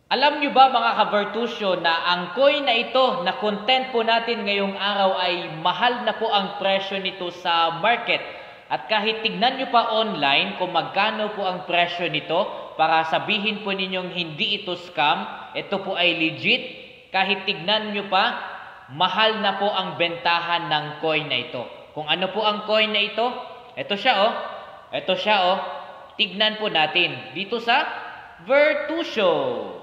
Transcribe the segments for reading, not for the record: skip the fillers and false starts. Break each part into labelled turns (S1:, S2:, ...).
S1: Alam nyo ba mga ka-Vertusio na ang coin na ito na content po natin ngayong araw ay mahal na po ang presyo nito sa market. At kahit tignan nyo pa online kung magkano po ang presyo nito para sabihin po ninyong hindi ito scam, ito po ay legit, kahit tignan nyo pa, mahal na po ang bentahan ng coin na ito. Kung ano po ang coin na ito, ito siya oh. Ito siya oh. Tignan po natin dito sa Vertusio.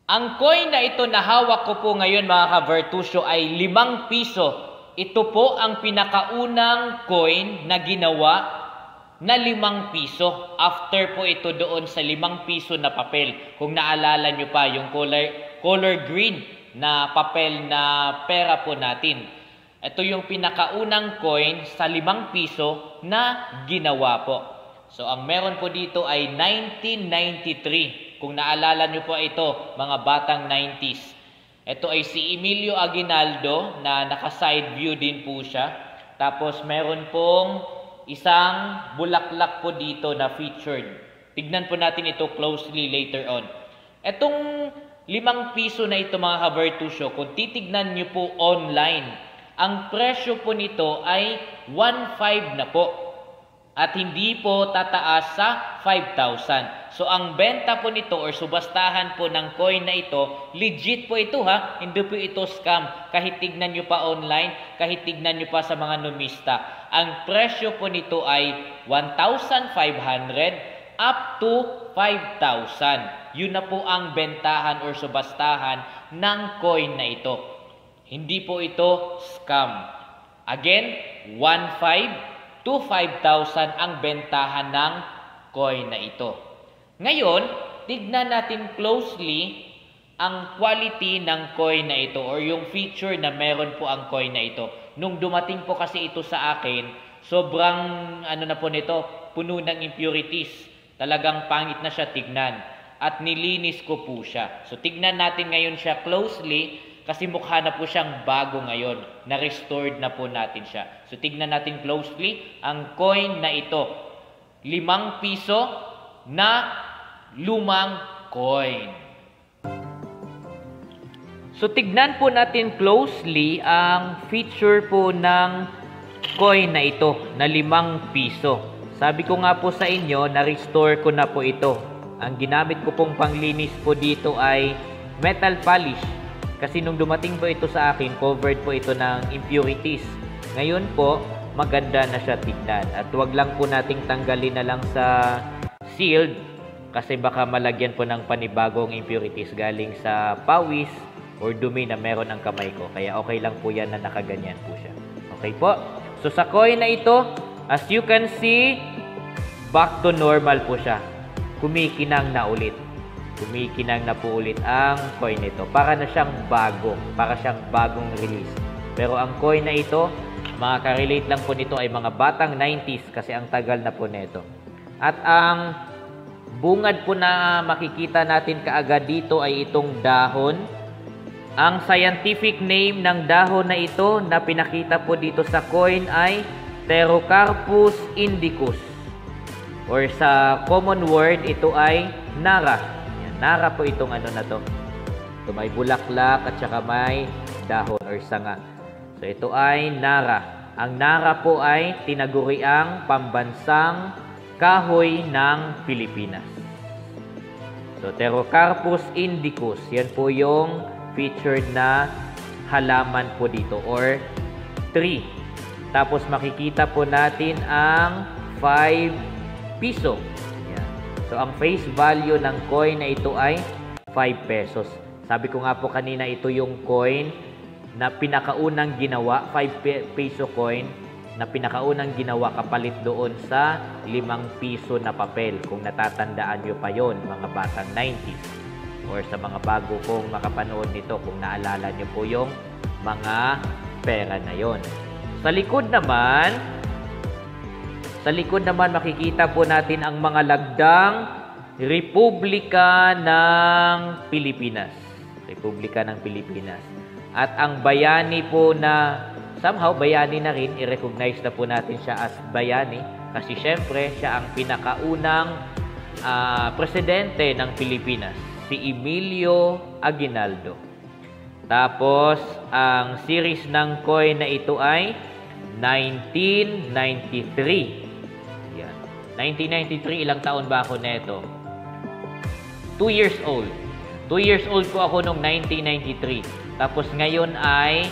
S1: Ang coin na ito na hawak ko po ngayon mga ka-Vertusio ay 5 piso. Ito po ang pinakaunang coin na ginawa na 5 piso. After po ito doon sa 5 piso na papel. Kung naalala nyo pa yung color green na papel na pera po natin. Ito yung pinakaunang coin sa 5 piso na ginawa po. So ang meron po dito ay 1993. Kung naalala nyo po ito, mga batang 90s. Ito ay si Emilio Aguinaldo na naka-side view din po siya. Tapos meron pong isang bulaklak po dito na featured. Tignan po natin ito closely later on. Itong 5 piso na ito mga ka-Vertusio, kung titignan nyo po online, ang presyo po nito ay 1.5 na po. At hindi po tataas sa 5,000. So ang benta po nito or subastahan po ng coin na ito, legit po ito ha. Hindi po ito scam. Kahit tignan nyo pa online, kahit tignan nyo pa sa mga numista. Ang presyo po nito ay 1,500 up to 5,000. Yun na po ang bentahan or subastahan ng coin na ito. Hindi po ito scam. Again, 1,500 to 5,000 ang bentahan ng coin na ito. Ngayon, tignan natin closely ang quality ng coin na ito or yung feature na meron po ang coin na ito. Nung dumating po kasi ito sa akin, sobrang na po nito, puno ng impurities. Talagang pangit na siya tignan. At nilinis ko po siya. So tignan natin ngayon siya closely. Kasi mukha na po siyang bago ngayon. Na-restored na po natin siya. So, tignan natin closely ang coin na ito. 5 piso na lumang coin. So, tignan po natin closely ang feature po ng coin na ito na 5 piso. Sabi ko nga po sa inyo, na-restore ko na po ito. Ang ginamit ko pong panglinis po dito ay metal polish. Kasi nung dumating po ito sa akin, covered po ito ng impurities. Ngayon po, maganda na siya tignan. At huwag lang po nating tanggalin na lang sa sealed. Kasi baka malagyan po ng panibagong impurities galing sa pawis or dumi na meron ang kamay ko. Kaya okay lang po yan na nakaganyan po siya. Okay po? So sa coin na ito, as you can see, back to normal po siya. Kumikinang na ulit. Kumikinang na po ulit ang coin nito. Para na siyang bago. Para siyang bagong release. Pero ang coin na ito, makaka-relate lang po nito ay mga batang 90s kasi ang tagal na po nito. At ang bungad po na makikita natin kaagad dito ay itong dahon. Ang scientific name ng dahon na ito na pinakita po dito sa coin ay Pterocarpus indicus. Or sa common word, ito ay Nara. Nara po itong na to. Ito may bulaklak at saka may dahon or sanga. So ito ay Nara. Ang Nara po ay tinaguriang pambansang kahoy ng Pilipinas. So Pterocarpus indicus. Yan po yung featured na halaman po dito or tree. Tapos makikita po natin ang 5 piso. So, ang face value ng coin na ito ay 5 pesos. Sabi ko nga po kanina, ito yung coin na pinakaunang ginawa, 5 peso coin, na pinakaunang ginawa kapalit doon sa 5 piso na papel. Kung natatandaan nyo pa yon mga batang 90s. Or sa mga bago kong makapanood nito, kung naalala nyo po yung mga pera na yon. Sa likod naman makikita po natin ang mga lagdang Republika ng Pilipinas. Republika ng Pilipinas. At ang bayani po na, somehow bayani na rin, i-recognize na po natin siya as bayani kasi syempre siya ang pinakaunang presidente ng Pilipinas, si Emilio Aguinaldo. Tapos, ang series ng coin na ito ay 1993. Yan. 1993, ilang taon ba ako neto? 2 years old. 2 years old po ako noong 1993. Tapos ngayon ay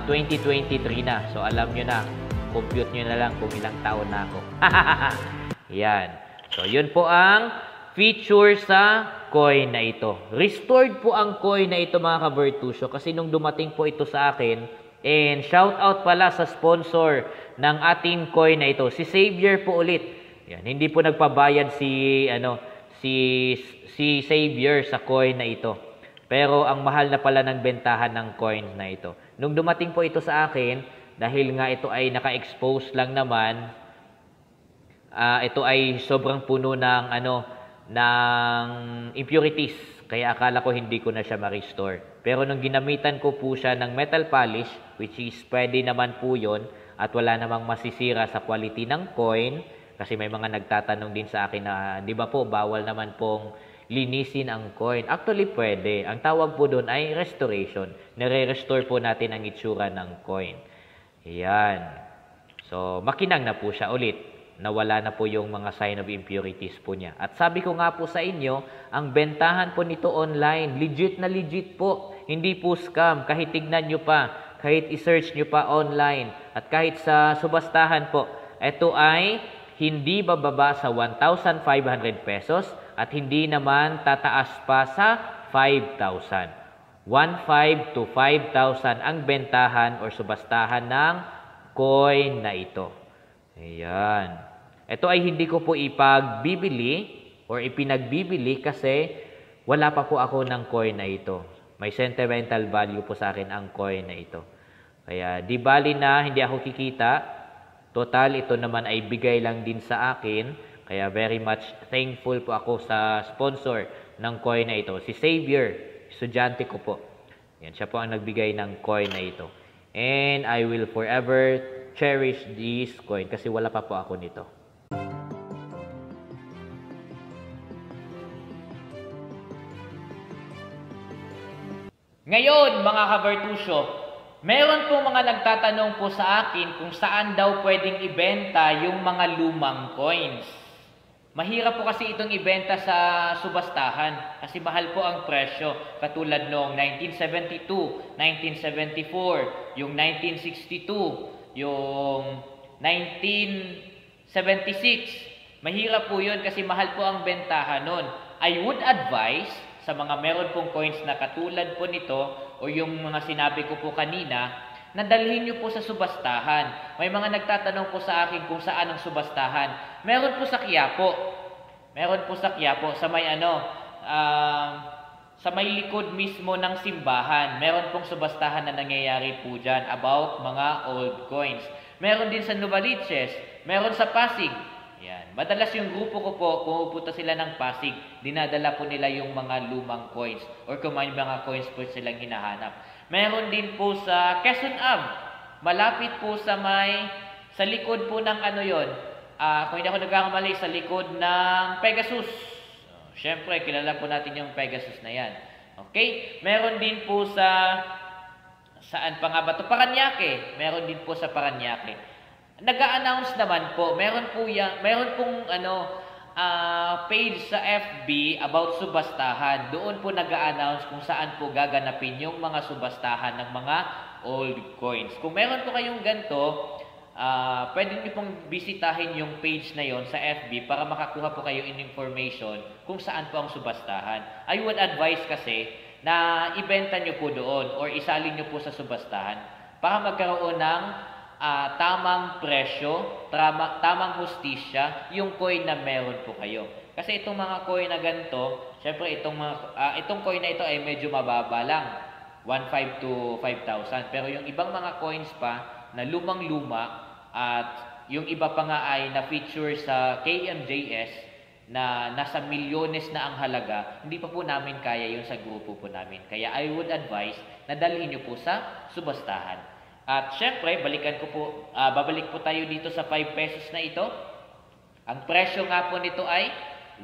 S1: 2023 na. So alam nyo na, compute nyo na lang kung ilang taon na ako. Yan. So yun po ang feature sa coin na ito. Restored po ang coin na ito mga ka-Bertusio kasi nung dumating po ito sa akin, and shout out pala sa sponsor ng ating coin na ito, si Xavier po ulit. Yan, hindi po nagpabayad si Xavier sa coin na ito. Pero ang mahal na pala ng bentahan ng coins na ito. Nung dumating po ito sa akin, dahil nga ito ay naka-expose lang naman, ito ay sobrang puno ng ng impurities. Kaya akala ko hindi ko na siya ma-restore. Pero nung ginamitan ko po siya ng metal polish, which is pwede naman po yun, at wala namang masisira sa quality ng coin, kasi may mga nagtatanong din sa akin na, di ba po, bawal naman pong linisin ang coin. Actually, pwede. Ang tawag po doon ay restoration. Nire-restore po natin ang itsura ng coin. Ayan. So, makinang na po siya ulit. Nawala na po yung mga sign of impurities po niya. At sabi ko nga po sa inyo, ang bentahan po nito online, legit na legit po. Hindi po scam. Kahit tignan nyo pa, kahit i-search nyo pa online, at kahit sa subastahan po, ito ay hindi bababa sa 1,500 pesos at hindi naman tataas pa sa 5,000. 1,500 to 5,000 ang bentahan or subastahan ng coin na ito. Ayan. Ito ay hindi ko po ipagbibili or ipinagbibili kasi wala pa po ako ng coin na ito. May sentimental value po sa akin ang coin na ito. Kaya di bali na hindi ako kikita. Total, ito naman ay bigay lang din sa akin. Kaya very much thankful po ako sa sponsor ng coin na ito. Si Xavier, estudyante ko po. Yan, siya po ang nagbigay ng coin na ito. And I will forever cherish this coin kasi wala pa po ako nito. Ngayon, mga ka-Bertusio, meron po mga nagtatanong po sa akin kung saan daw pwedeng ibenta yung mga lumang coins. Mahirap po kasi itong ibenta sa subastahan kasi mahal po ang presyo. Katulad noong 1972, 1974, yung 1962, yung 1976. Mahirap po yun kasi mahal po ang bentahan nun. I would advise sa mga meron pong coins na katulad po nito o yung mga sinabi ko po kanina, na dalhin nyo po sa subastahan. May mga nagtatanong po sa akin kung saan ang subastahan. Meron po sa Quiapo. Meron po sa Quiapo, sa may sa may likod mismo ng simbahan. Meron pong subastahan na nangyayari po dyan about mga old coins. Meron din sa Novaliches. Meron sa Pasig. Yan. Madalas yung grupo ko po, pumupunta sila ng Pasig, dinadala po nila yung mga lumang coins or kung may mga coins po silang hinahanap. Meron din po sa Quezon Ave. Malapit po sa likod po ng kung hindi ako nagkakamali, sa likod ng Pegasus. Siyempre, kilala po natin yung Pegasus na yan. Okay? Meron din po saan pa nga ba ito? Paranaque. Meron din po sa Paranaque. Nag-a-announce naman po, meron pong page sa FB about subastahan. Doon po nag-a-announce kung saan po gaganapin yung mga subastahan ng mga old coins. Kung meron po kayong ganito, pwede niyo pong bisitahin yung page na yon sa FB para makakuha po kayo in information kung saan po ang subastahan. I would advise kasi na ibenta niyo po doon or isalin niyo po sa subastahan para magkaroon ng tamang presyo, tamang hustisya yung coin na meron po kayo. Kasi itong mga coin na ganito, syempre itong coin na ito ay medyo mababa lang, 1.5 to 5,000. Pero yung ibang mga coins pa na lumang-luma at yung iba pa nga ay na-feature sa KMJS na nasa milyones na ang halaga, hindi pa po namin kaya yung sa grupo po namin. Kaya I would advise na dalhin nyo po sa subastahan. At syempre, babalik po tayo dito sa 5 pesos na ito. Ang presyo nga po nito ay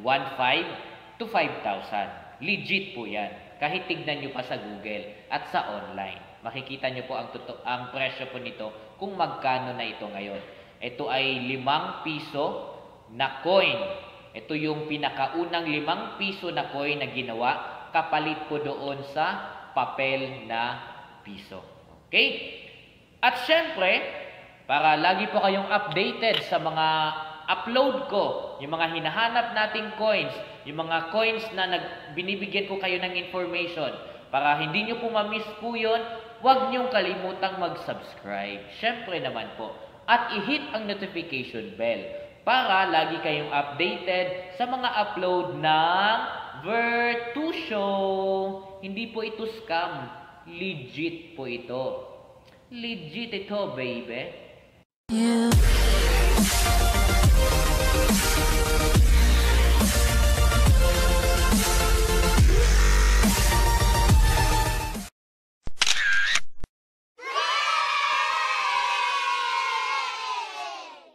S1: 1.5 to 5,000. Legit po yan. Kahit tignan nyo pa sa Google at sa online. Makikita nyo po ang presyo po nito kung magkano na ito ngayon. Ito ay 5 piso na coin. Ito yung pinakaunang 5 piso na coin na ginawa kapalit po doon sa papel na piso. Okay? At syempre, para lagi po kayong updated sa mga upload ko, yung mga hinahanap nating coins, yung mga coins na binibigyan ko kayo ng information, para hindi nyo po ma-miss po yun, huwag nyong kalimutang mag-subscribe. Syempre naman po. At i-hit ang notification bell para lagi kayong updated sa mga upload ng Vertusio. Hindi po ito scam. Legit po ito. Legit ito, baby.